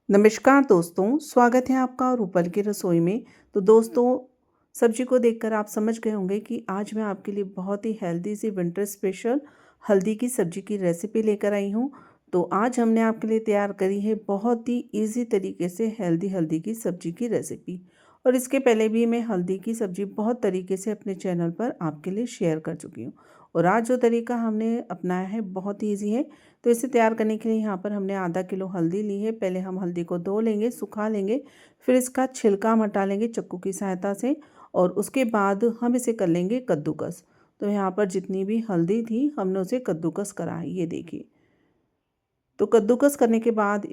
नमस्कार दोस्तों, स्वागत है आपका रूपल की रसोई में। तो दोस्तों, सब्जी को देखकर आप समझ गए होंगे कि आज मैं आपके लिए बहुत ही हेल्दी सी विंटर स्पेशल हल्दी की सब्जी की रेसिपी लेकर आई हूँ। तो आज हमने आपके लिए तैयार करी है बहुत ही इजी तरीके से हेल्दी हल्दी की सब्जी की रेसिपी। और इसके पहले भी मैं हल्दी की सब्जी बहुत तरीके से अपने चैनल पर आपके लिए शेयर कर चुकी हूँ। और आज जो तरीका हमने अपनाया है बहुत ही ईजी है। तो इसे तैयार करने के लिए यहाँ पर हमने आधा किलो हल्दी ली है। पहले हम हल्दी को धो लेंगे, सुखा लेंगे, फिर इसका छिलका हम हटा लेंगे चक्कू की सहायता से। और उसके बाद हम इसे कर लेंगे कद्दूकस। तो यहाँ पर जितनी भी हल्दी थी हमने उसे कद्दूकस करा है, ये देखिए। तो कद्दूकस करने के बाद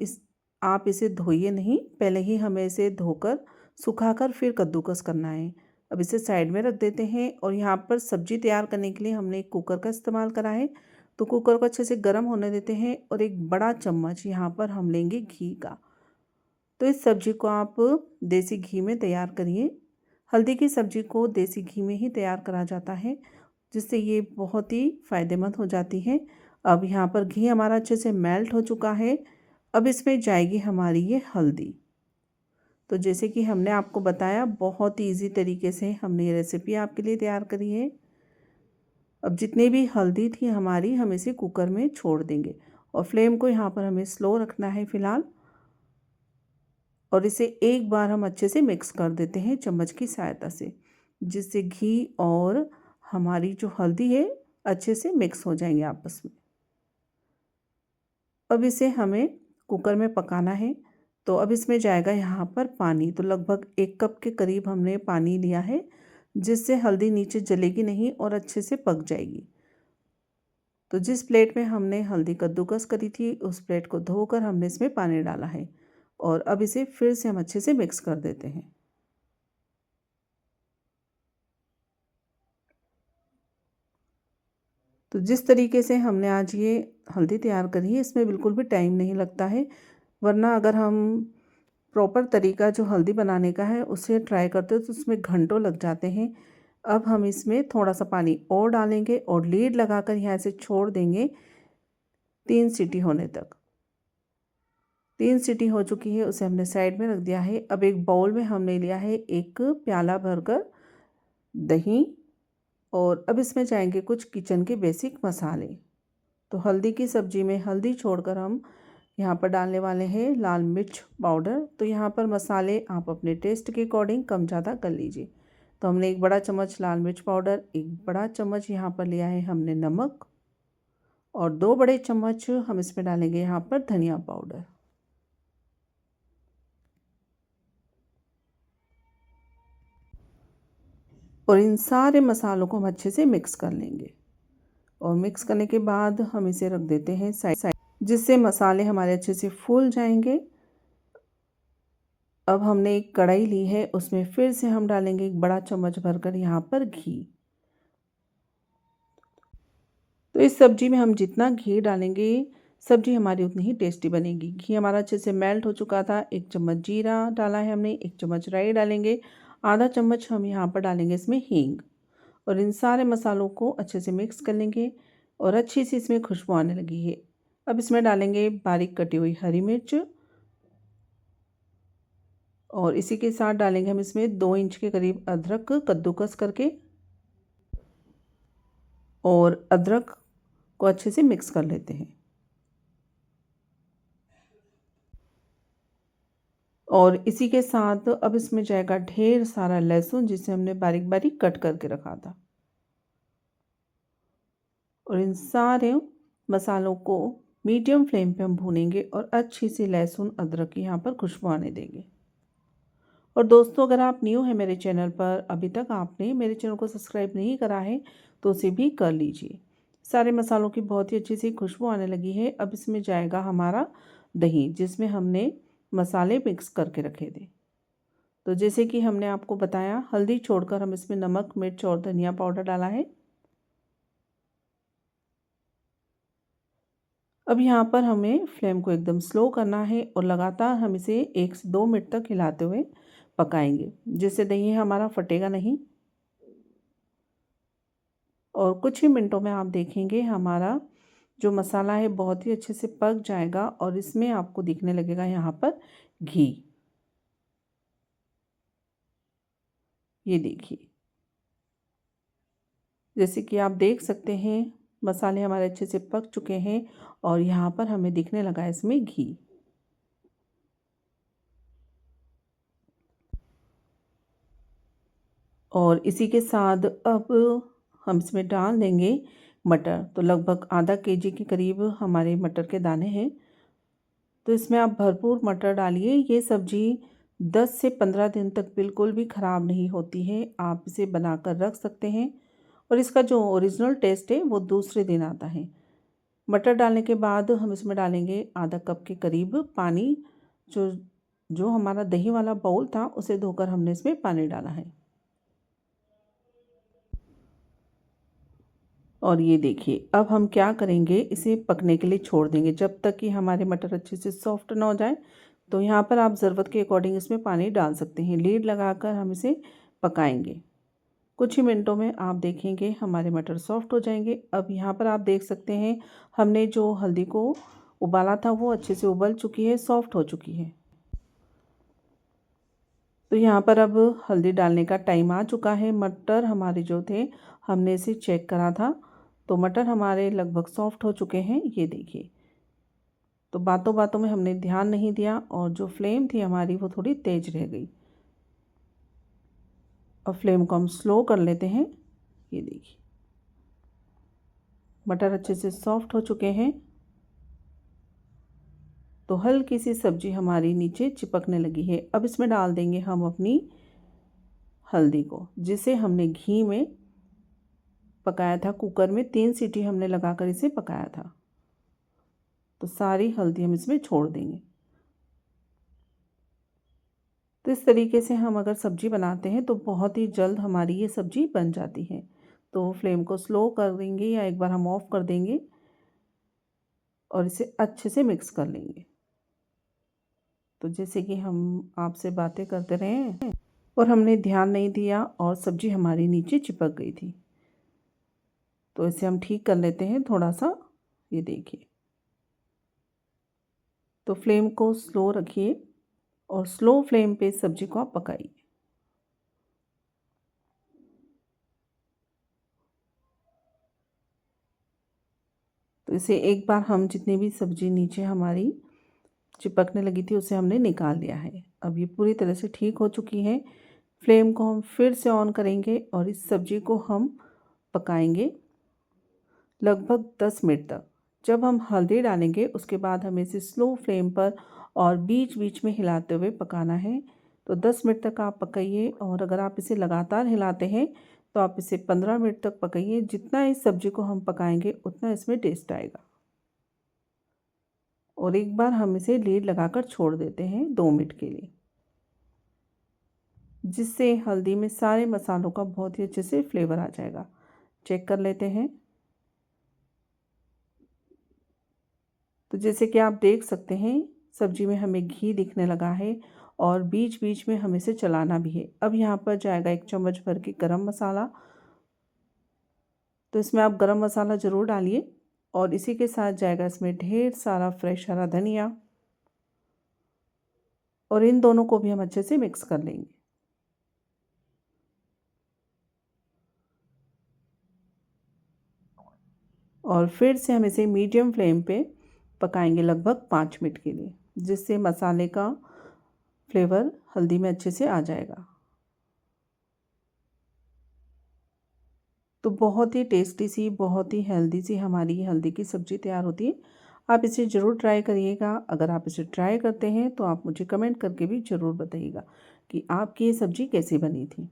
आप इसे धोइए नहीं, पहले ही हमें इसे धोकर सुखाकर फिर कद्दूकस करना है। अब इसे साइड में रख देते हैं। और यहाँ पर सब्जी तैयार करने के लिए हमने एक कुकर का इस्तेमाल करा है। तो कुकर को अच्छे से गर्म होने देते हैं और एक बड़ा चम्मच यहाँ पर हम लेंगे घी का। तो इस सब्जी को आप देसी घी में तैयार करिए। हल्दी की सब्जी को देसी घी में ही तैयार करा जाता है, जिससे ये बहुत ही फ़ायदेमंद हो जाती है। अब यहाँ पर घी हमारा अच्छे से मेल्ट हो चुका है। अब इसमें जाएगी हमारी ये हल्दी। तो जैसे कि हमने आपको बताया, बहुत ही ईजी तरीके से हमने ये रेसिपी आपके लिए तैयार करी है। अब जितनी भी हल्दी थी हमारी, हम इसे कुकर में छोड़ देंगे। और फ्लेम को यहाँ पर हमें स्लो रखना है फ़िलहाल। और इसे एक बार हम अच्छे से मिक्स कर देते हैं चम्मच की सहायता से, जिससे घी और हमारी जो हल्दी है अच्छे से मिक्स हो जाएंगे आपस में। अब इसे हमें कुकर में पकाना है। तो अब इसमें जाएगा यहाँ पर पानी। तो लगभग 1 कप के करीब हमने पानी लिया है, जिससे हल्दी नीचे जलेगी नहीं और अच्छे से पक जाएगी। तो जिस प्लेट में हमने हल्दी कद्दूकस करी थी, उस प्लेट को धोकर हमने इसमें पानी डाला है। और अब इसे फिर से हम अच्छे से मिक्स कर देते हैं। तो जिस तरीके से हमने आज ये हल्दी तैयार करी है, इसमें बिल्कुल भी टाइम नहीं लगता है। वरना अगर हम प्रॉपर तरीका जो हल्दी बनाने का है उसे ट्राई करते हो तो उसमें घंटों लग जाते हैं। अब हम इसमें थोड़ा सा पानी और डालेंगे और लीड लगाकर यहाँ से छोड़ देंगे 3 सीटी होने तक। 3 सीटी हो चुकी है, उसे हमने साइड में रख दिया है। अब एक बाउल में हमने लिया है 1 प्याला भरकर दही। और अब इसमें जाएंगे कुछ किचन के बेसिक मसाले। तो हल्दी की सब्ज़ी में हल्दी छोड़कर हम यहाँ पर डालने वाले हैं लाल मिर्च पाउडर। तो यहाँ पर मसाले आप अपने टेस्ट के अकॉर्डिंग कम ज़्यादा कर लीजिए। तो हमने 1 बड़ा चम्मच लाल मिर्च पाउडर, 1 बड़ा चम्मच यहाँ पर लिया है हमने नमक, और 2 बड़े चम्मच हम इसमें डालेंगे यहाँ पर धनिया पाउडर। और इन सारे मसालों को हम अच्छे से मिक्स कर लेंगे। और मिक्स करने के बाद हम इसे रख देते हैं साइड, जिससे मसाले हमारे अच्छे से फूल जाएंगे। अब हमने एक कढ़ाई ली है, उसमें फिर से हम डालेंगे 1 बड़ा चम्मच भरकर यहाँ पर घी। तो इस सब्जी में हम जितना घी डालेंगे, सब्जी हमारी उतनी ही टेस्टी बनेगी। घी हमारा अच्छे से मेल्ट हो चुका था। 1 चम्मच जीरा डाला है हमने, 1 चम्मच राई डालेंगे, आधा चम्मच हम यहाँ पर डालेंगे इसमें हींग। और इन सारे मसालों को अच्छे से मिक्स कर लेंगे। और अच्छी सी इसमें खुशबू आने लगी है। अब इसमें डालेंगे बारीक कटी हुई हरी मिर्च। और इसी के साथ डालेंगे हम इसमें 2 इंच के करीब अदरक कद्दूकस करके। और अदरक को अच्छे से मिक्स कर लेते हैं। और इसी के साथ अब इसमें जाएगा ढेर सारा लहसुन, जिसे हमने बारीक बारीक कट करके रखा था। और इन सारे मसालों को मीडियम फ्लेम पे हम भूनेंगे और अच्छी सी लहसुन अदरक की यहाँ पर खुशबू आने देंगे। और दोस्तों, अगर आप न्यू हैं मेरे चैनल पर, अभी तक आपने मेरे चैनल को सब्सक्राइब नहीं करा है, तो उसे भी कर लीजिए। सारे मसालों की बहुत ही अच्छी सी खुशबू आने लगी है। अब इसमें जाएगा हमारा दही, जिसमें हमने मसाले मिक्स करके रखे थे। तो जैसे कि हमने आपको बताया, हल्दी छोड़कर हम इसमें नमक, मिर्च और धनिया पाउडर डाला है। अब यहाँ पर हमें फ्लेम को एकदम स्लो करना है और लगातार हम इसे 1 से 2 मिनट तक हिलाते हुए पकाएंगे, जिससे दही हमारा फटेगा नहीं। और कुछ ही मिनटों में आप देखेंगे हमारा जो मसाला है बहुत ही अच्छे से पक जाएगा और इसमें आपको दिखने लगेगा यहाँ पर घी। ये देखिए, जैसे कि आप देख सकते हैं मसाले हमारे अच्छे से पक चुके हैं और यहाँ पर हमें दिखने लगा है इसमें घी। और इसी के साथ अब हम इसमें डाल देंगे मटर। तो लगभग आधा केजी के करीब हमारे मटर के दाने हैं। तो इसमें आप भरपूर मटर डालिए। ये सब्ज़ी 10 से 15 दिन तक बिल्कुल भी ख़राब नहीं होती है। आप इसे बनाकर रख सकते हैं और इसका जो ओरिजिनल टेस्ट है वो दूसरे दिन आता है। मटर डालने के बाद हम इसमें डालेंगे आधा कप के करीब पानी। जो जो हमारा दही वाला बाउल था उसे धोकर हमने इसमें पानी डाला है। और ये देखिए, अब हम क्या करेंगे, इसे पकने के लिए छोड़ देंगे जब तक कि हमारे मटर अच्छे से सॉफ्ट ना हो जाए। तो यहाँ पर आप ज़रूरत के अकॉर्डिंग इसमें पानी डाल सकते हैं। लीड लगाकर हम इसे पकाएंगे। कुछ ही मिनटों में आप देखेंगे हमारे मटर सॉफ्ट हो जाएंगे। अब यहाँ पर आप देख सकते हैं हमने जो हल्दी को उबाला था वो अच्छे से उबल चुकी है, सॉफ्ट हो चुकी है। तो यहाँ पर अब हल्दी डालने का टाइम आ चुका है। मटर हमारे जो थे हमने इसे चेक करा था, तो मटर हमारे लगभग सॉफ्ट हो चुके हैं। ये देखिए, तो बातों बातों में हमने ध्यान नहीं दिया और जो फ्लेम थी हमारी वो थोड़ी तेज रह गई। अब फ्लेम को हम स्लो कर लेते हैं। ये देखिए, मटर अच्छे से सॉफ्ट हो चुके हैं। तो हल्की सी सब्ज़ी हमारी नीचे चिपकने लगी है। अब इसमें डाल देंगे हम अपनी हल्दी को, जिसे हमने घी में पकाया था। कुकर में 3 सीटी हमने लगाकर इसे पकाया था। तो सारी हल्दी हम इसमें छोड़ देंगे। तो इस तरीके से हम अगर सब्ज़ी बनाते हैं तो बहुत ही जल्द हमारी ये सब्ज़ी बन जाती है। तो फ्लेम को स्लो कर देंगे या एक बार हम ऑफ़ कर देंगे और इसे अच्छे से मिक्स कर लेंगे। तो जैसे कि हम आपसे बातें करते रहे हैं और हमने ध्यान नहीं दिया और सब्ज़ी हमारी नीचे चिपक गई थी। तो इसे हम ठीक कर लेते हैं थोड़ा सा। ये देखिए, तो फ्लेम को स्लो रखिए और स्लो फ्लेम पे सब्ज़ी को आप पकाइए। तो इसे एक बार हम जितनी भी सब्ज़ी नीचे हमारी चिपकने लगी थी उसे हमने निकाल लिया है। अब ये पूरी तरह से ठीक हो चुकी है। फ्लेम को हम फिर से ऑन करेंगे और इस सब्ज़ी को हम पकाएंगे लगभग 10 मिनट तक। जब हम हल्दी डालेंगे उसके बाद हमें इसे स्लो फ्लेम पर और बीच बीच में हिलाते हुए पकाना है। तो 10 मिनट तक आप पकाइए और अगर आप इसे लगातार हिलाते हैं तो आप इसे 15 मिनट तक पकाइए। जितना इस सब्ज़ी को हम पकाएंगे उतना इसमें टेस्ट आएगा। और एक बार हम इसे लीड लगाकर छोड़ देते हैं 2 मिनट के लिए, जिससे हल्दी में सारे मसालों का बहुत ही अच्छे से फ्लेवर आ जाएगा। चेक कर लेते हैं। तो जैसे कि आप देख सकते हैं सब्ज़ी में हमें घी दिखने लगा है और बीच बीच में हमें इसे चलाना भी है। अब यहाँ पर जाएगा 1 चम्मच भर के गरम मसाला। तो इसमें आप गरम मसाला ज़रूर डालिए और इसी के साथ जाएगा इसमें ढेर सारा फ्रेश हरा धनिया और इन दोनों को भी हम अच्छे से मिक्स कर लेंगे। और फिर से हम इसे मीडियम फ्लेम पे पकाएंगे लगभग 5 मिनट के लिए, जिससे मसाले का फ्लेवर हल्दी में अच्छे से आ जाएगा। तो बहुत ही टेस्टी सी, बहुत ही हेल्दी सी हमारी ये हल्दी की सब्ज़ी तैयार होती है। आप इसे ज़रूर ट्राई करिएगा। अगर आप इसे ट्राई करते हैं तो आप मुझे कमेंट करके भी ज़रूर बताइएगा कि आपकी ये सब्ज़ी कैसी बनी थी।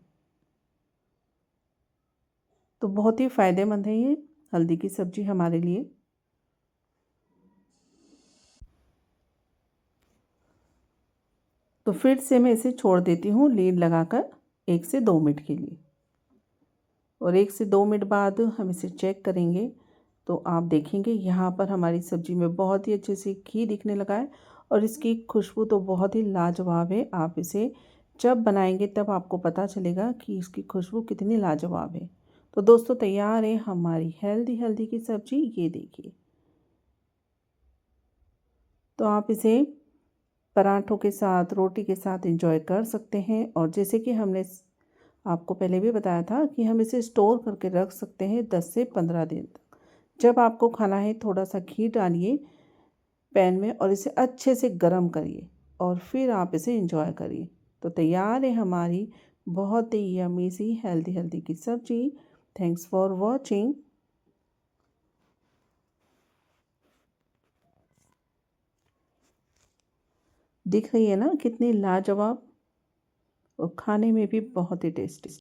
तो बहुत ही फ़ायदेमंद है ये हल्दी की सब्ज़ी हमारे लिए। तो फिर से मैं इसे छोड़ देती हूँ लीड लगाकर 1 से 2 मिनट के लिए। और 1 से 2 मिनट बाद हम इसे चेक करेंगे तो आप देखेंगे यहाँ पर हमारी सब्ज़ी में बहुत ही अच्छे से घी दिखने लगा है और इसकी खुशबू तो बहुत ही लाजवाब है। आप इसे जब बनाएंगे तब आपको पता चलेगा कि इसकी खुशबू कितनी लाजवाब है। तो दोस्तों, तैयार है हमारी हेल्दी हेल्दी की सब्ज़ी। ये देखिए, तो आप इसे पराठों के साथ, रोटी के साथ एंजॉय कर सकते हैं। और जैसे कि हमने आपको पहले भी बताया था कि हम इसे स्टोर करके रख सकते हैं 10 से 15 दिन तक। जब आपको खाना है थोड़ा सा घी डालिए पैन में और इसे अच्छे से गरम करिए और फिर आप इसे एंजॉय करिए। तो तैयार है हमारी बहुत ही यम्मी सी हेल्दी की सब्जी। Thanks for watching. दिख रही है ना कितनी लाजवाब और खाने में भी बहुत ही टेस्टी।